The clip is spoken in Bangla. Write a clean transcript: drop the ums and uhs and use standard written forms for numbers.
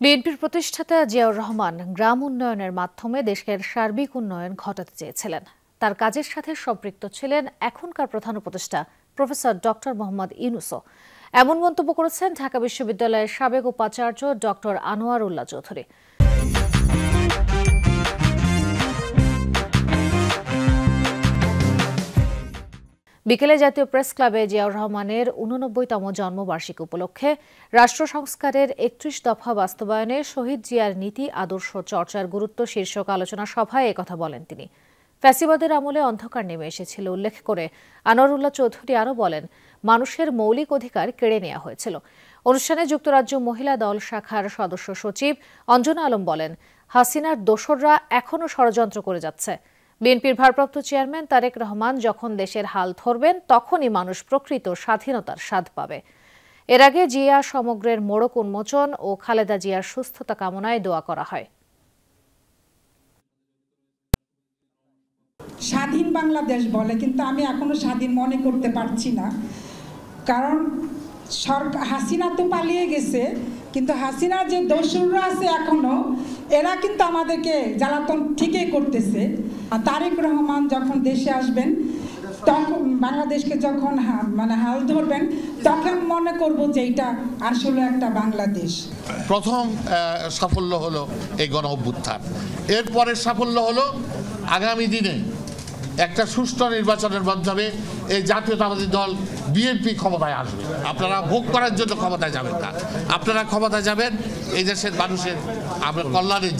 বিএনপির প্রতিষ্ঠাতা জিয়াউর রহমান গ্রাম উন্নয়নের মাধ্যমে দেশের সার্বিক উন্নয়ন ঘটাতে চেয়েছিলেন। তার কাজের সাথে সম্পৃক্ত ছিলেন এখনকার প্রধান উপদেষ্টা প্রফেসর ডক্টর মোহাম্মদ ইউনূসও। এমন মন্তব্য করেছেন ঢাকা বিশ্ববিদ্যালয়ের সাবেক উপাচার্য ডক্টর আনোয়ার উল্লাহ চৌধুরী। বিকেলে জাতীয় প্রেস ক্লাবে জিয়াউর রহমানের ৮৯তম জন্মবার্ষিকী উপলক্ষে রাষ্ট্র সংস্কারের ৩১ দফা বাস্তবায়নে শহীদ জিয়ার নীতি আদর্শ চর্চার গুরুত্ব শীর্ষক আলোচনা সভায় একথা বলেন তিনি। ফ্যাসিবাদের আমলে অন্ধকার নেমে এসেছিল উল্লেখ করে আনোয়ার উল্লাহ চৌধুরী আরও বলেন, মানুষের মৌলিক অধিকার কেড়ে নেওয়া হয়েছিল। অনুষ্ঠানে যুক্তরাজ্য মহিলা দল শাখার সদস্য সচিব অঞ্জনা আলম বলেন, হাসিনার দোসররা এখনও ষড়যন্ত্র করে যাচ্ছে। বিএনপির ভারপ্রাপ্ত চেয়ারম্যান তারেক রহমান যখন দেশের হাল ধরবেন তখনই মানুষ প্রকৃত স্বাধীনতার স্বাদ পাবে। এর আগে জিয়া সমগ্রের মোড়ক উন্মোচন ও খালেদা জিয়ার সুস্থতা কামনায় দোয়া করা হয়। স্বাধীন বাংলাদেশ বলে, কিন্তু আমি এখনো স্বাধীন মনে করতে পারছি না। কারণ হাসিনা তো পালিয়ে গেছে, কিন্তু হাসিনার যে দোসররা আছে এখনো, এরা কিন্তু আমাদেরকে জ্বালাতন ঠিকই করতেছে। আর তারেক রহমান যখন দেশে আসবেন, তখন বাংলাদেশকে যখন হাল ধরবেন, তখন মনে করব যে এটা আসলে একটা বাংলাদেশ। প্রথম সাফল্য হলো এই গণ অভ্যুত্থান। এরপরের সাফল্য হলো আগামী দিনে একটা সুষ্ঠু নির্বাচনের মাধ্যমে এই জাতীয়তাবাদী দল বিএনপি ক্ষমতায় আসবে। আপনারা ভোগ করার জন্য ক্ষমতায় যাবেন না, আপনারা ক্ষমতায় যাবেন এই দেশের মানুষের কল্যাণে।